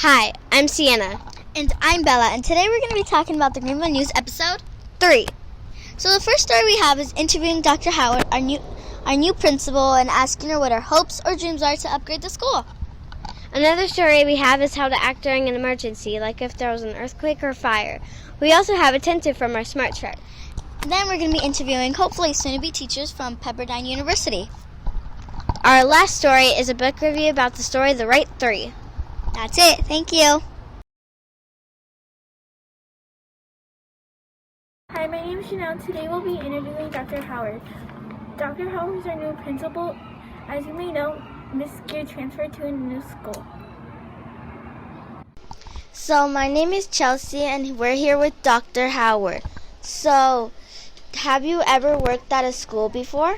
Hi, I'm Sienna. And I'm Bella, and today we're going to be talking about the Greenville News episode 3. So the first story we have is interviewing Dr. Howard, our new principal, and asking her what her hopes or dreams are to upgrade the school. Another story we have is how to act during an emergency, like if there was an earthquake or fire. We also have attentive from our smart chart. Then we're going to be interviewing, hopefully soon-to-be teachers from Pepperdine University. Our last story is a book review about the story The Right Three. That's it. Thank you. Hi, my name is Chanel. Today we'll be interviewing Dr. Howard. Dr. Howard is our new principal. As you may know, Miss Gear transferred to a new school. So my name is Chelsea and we're here with Dr. Howard. So, have you ever worked at a school before?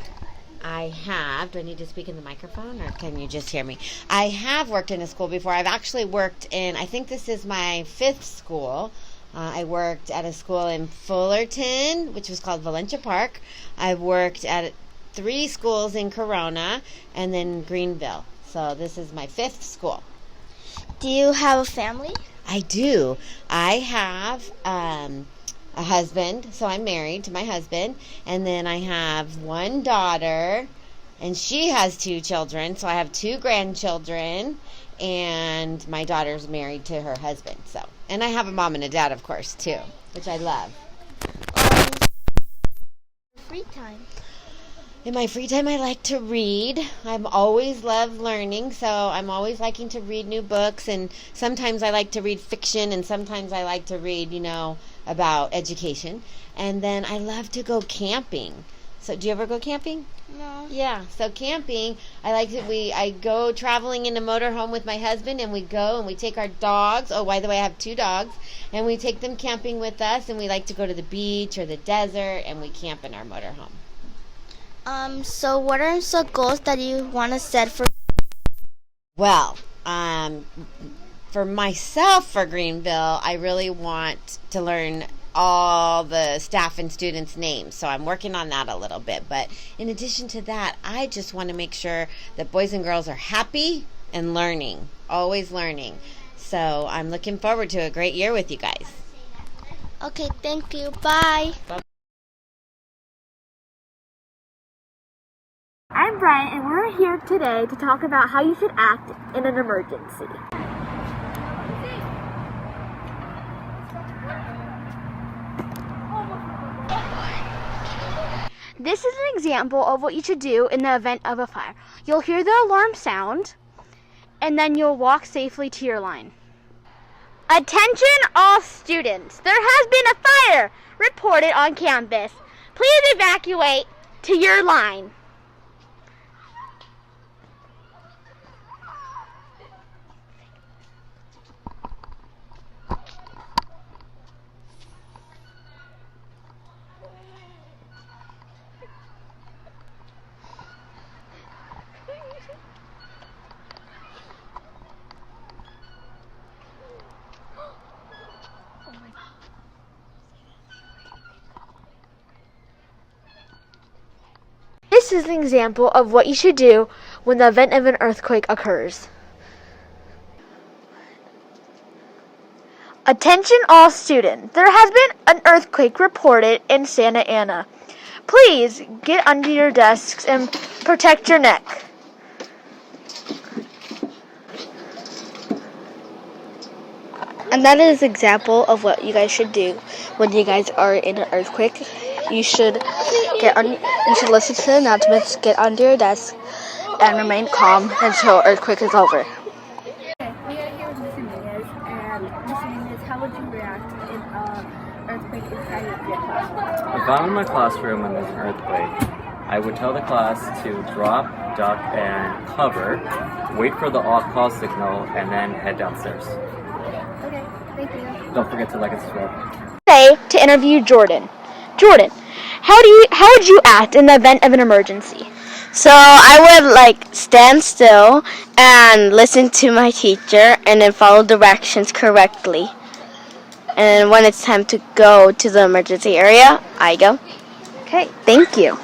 I have. Do I need to speak in the microphone or can you just hear me? I have worked in a school before. I've actually worked in, I think this is my 5th school. I worked at a school in Fullerton, which was called Valencia Park. I've worked at 3 schools in Corona and then Greenville. So this is my 5th school. Do you have a family? I do. I have a husband, so I'm married to my husband, and then I have one daughter, and she has 2 children, so I have 2 grandchildren, and my daughter's married to her husband. So, and I have a mom and a dad, of course, too, which I love. Free time. In my free time, I like to read. I've always loved learning, so I'm always liking to read new books, and sometimes I like to read fiction, and sometimes I like to read, about education. And then I love to go camping. So, do you ever go camping? No. Yeah, so camping, I go traveling in a motorhome with my husband, and we go and we take our dogs. Oh, by the way, I have 2 dogs, and we take them camping with us, and we like to go to the beach or the desert, and we camp in our motorhome. So what are some goals that you want to set for? Well, for myself, for Greenville, I really want to learn all the staff and students' names. So I'm working on that a little bit. But in addition to that, I just want to make sure that boys and girls are happy and learning, always learning. So I'm looking forward to a great year with you guys. Okay, thank you. Bye. I'm Brian, and we're here today to talk about how you should act in an emergency. This is an example of what you should do in the event of a fire. You'll hear the alarm sound, and then you'll walk safely to your line. Attention all students! There has been a fire reported on campus. Please evacuate to your line. This is an example of what you should do when the event of an earthquake occurs. Attention all students. There has been an earthquake reported in Santa Ana. Please get under your desks and protect your neck. And that is an example of what you guys should do when you guys are in an earthquake. You should listen to the announcements, get under your desk, and remain calm until earthquake is over. Okay, we are here with Miss Dominguez, and Miss Dominguez, how would you react in an earthquake inside of your classroom? If I'm in my classroom and there's an earthquake, I would tell the class to drop, duck, and cover, wait for the off-call signal, and then head downstairs. Okay, thank you. Don't forget to like and subscribe. Today, to interview Jordan. Jordan, how would you act in the event of an emergency? So I would stand still and listen to my teacher and then follow directions correctly. And when it's time to go to the emergency area, I go. Okay, thank you.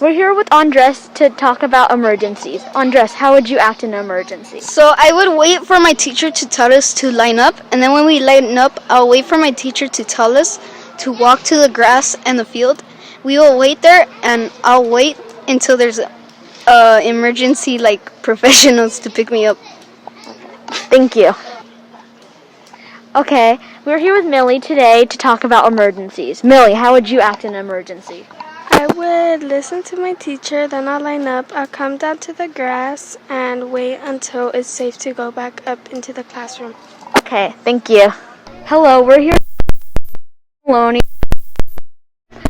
We're here with Andres to talk about emergencies. Andres, how would you act in an emergency? So I would wait for my teacher to tell us to line up, and then when we line up, I'll wait for my teacher to tell us to walk to the grass and the field. We will wait there, and I'll wait until there's emergency professionals to pick me up. Thank you. Okay, we're here with Millie today to talk about emergencies. Millie, how would you act in an emergency? I would listen to my teacher, then I'll line up. I'll come down to the grass and wait until it's safe to go back up into the classroom. Okay, thank you. Hello, we're here with Maloney.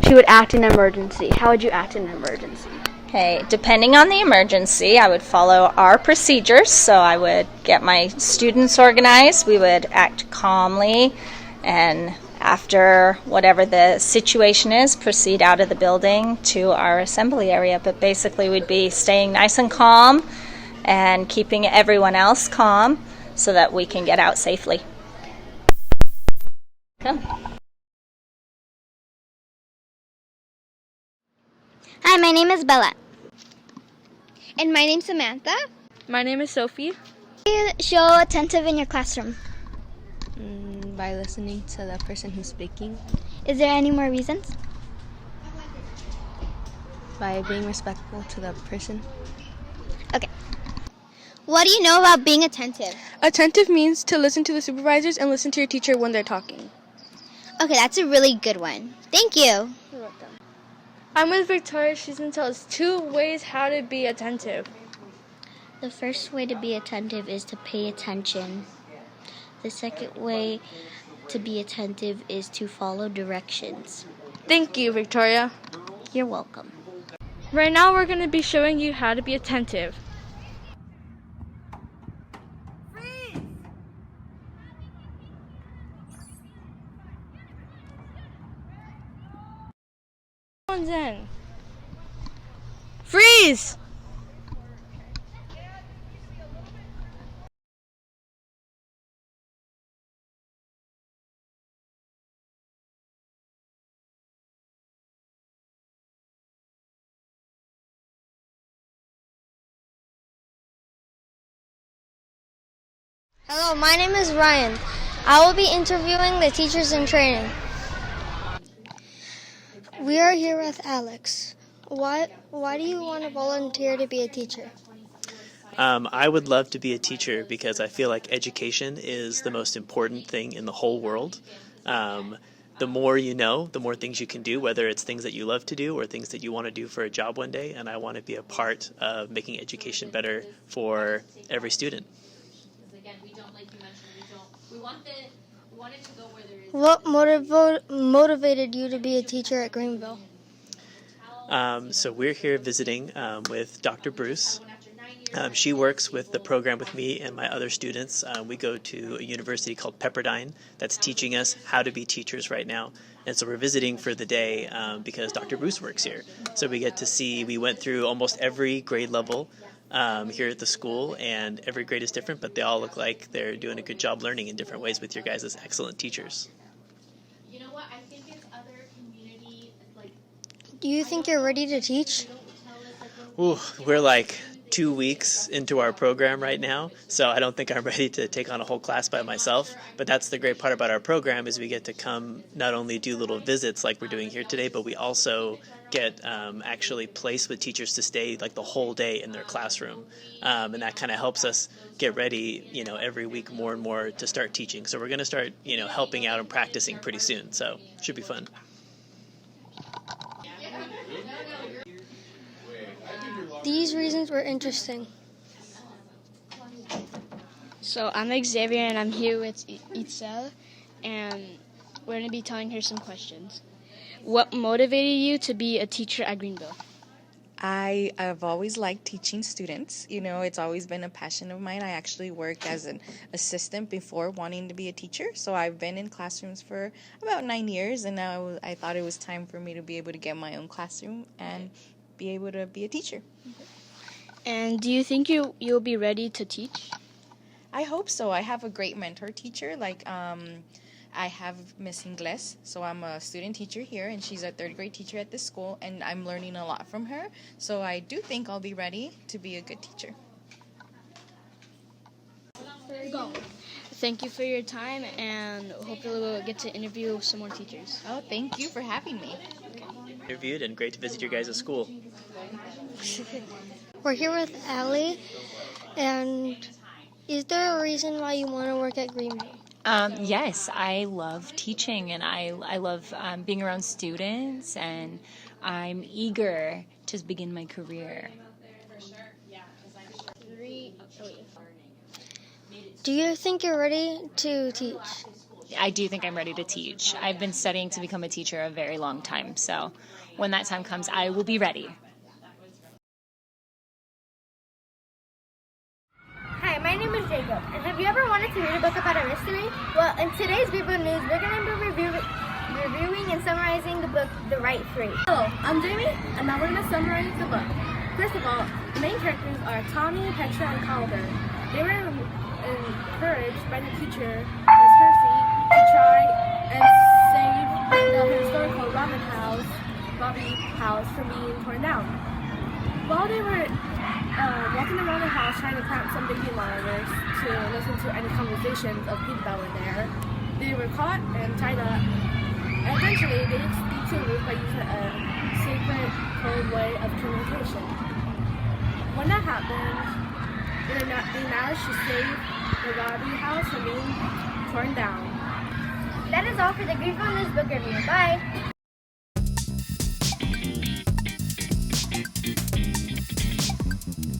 She would act in an emergency. How would you act in an emergency? Okay, depending on the emergency, I would follow our procedures. So I would get my students organized. We would act calmly, and after whatever the situation is, proceed out of the building to our assembly area. But basically, we'd be staying nice and calm and keeping everyone else calm so that we can get out safely. Come. Hi, my name is Bella. And my name's Samantha. My name is Sophie. Show attentive in your classroom. By listening to the person who's speaking. Is there any more reasons? By being respectful to the person. Okay. What do you know about being attentive? Attentive means to listen to the supervisors and listen to your teacher when they're talking. Okay, that's a really good one. Thank you. I'm with Victoria. She's going to tell us 2 ways how to be attentive. The first way to be attentive is to pay attention. The second way to be attentive is to follow directions. Thank you, Victoria. You're welcome. Right now we're going to be showing you how to be attentive. Freeze! In. Freeze! Hello, my name is Ryan. I will be interviewing the teachers in training. We are here with Alex. Why do you want to volunteer to be a teacher? I would love to be a teacher because I feel like education is the most important thing in the whole world. The more you know, the more things you can do, whether it's things that you love to do or things that you want to do for a job one day. And I want to be a part of making education better for every student. What motivated you to be a teacher at Greenville? So we're here visiting with Dr. Bruce. She works with the program with me and my other students. We go to a university called Pepperdine that's teaching us how to be teachers right now. And so we're visiting for the day because Dr. Bruce works here. So we get to see, we went through almost every grade level here at the school, and every grade is different, but they all look like they're doing a good job learning in different ways with your guys as excellent teachers. You know what? I think it's other community, Do you think you're ready to teach? Ooh, we're like 2 weeks into our program right now, so I don't think I'm ready to take on a whole class by myself. But that's the great part about our program is we get to come not only do little visits like we're doing here today, but we also get actually placed with teachers to stay like the whole day in their classroom, and that kind of helps us get ready, every week more and more to start teaching. So we're going to start, helping out and practicing pretty soon. So it should be fun. These reasons were interesting. So I'm Xavier and I'm here with Itzel, and we're going to be telling her some questions. What motivated you to be a teacher at Greenville? I've always liked teaching students. It's always been a passion of mine. I actually worked as an assistant before wanting to be a teacher. So I've been in classrooms for about 9 years, and now I thought it was time for me to be able to get my own classroom and be able to be a teacher. And do you think you'll be ready to teach? I hope so. I have a great mentor teacher. I have Miss Ingles, so I'm a student teacher here, and she's a third grade teacher at this school, and I'm learning a lot from her. So I do think I'll be ready to be a good teacher. Go. Thank you for your time, and hopefully we'll get to interview some more teachers. Oh, thank you for having me. Interviewed and great to visit your guys' school. We're here with Allie, and is there a reason why you want to work at Greenville? Yes, I love teaching, and I love being around students, and I'm eager to begin my career. Do you think you're ready to teach? I do think I'm ready to teach. I've been studying to become a teacher a very long time, so when that time comes, I will be ready. Hi, my name is Jacob, and have you ever wanted to read a book about a mystery? Well, in today's Greenville News, we're going to be reviewing and summarizing the book, The Right Three. Hello, I'm Jamie, and now we're going to summarize the book. First of all, the main characters are Tommy, Petra, and Calder. They were encouraged by the teacher, Miss Hersey, to try and save the historical Robbie house from being torn down. While they were walking around the house trying to plant some baby monitors to listen to any conversations of people that were there, they were caught and tied up. And eventually, they speak to Ruth by using a secret code way of communication. When that happened, they managed to save the Robbie house from being torn down. That is all for the Greenville News Book Review. Bye!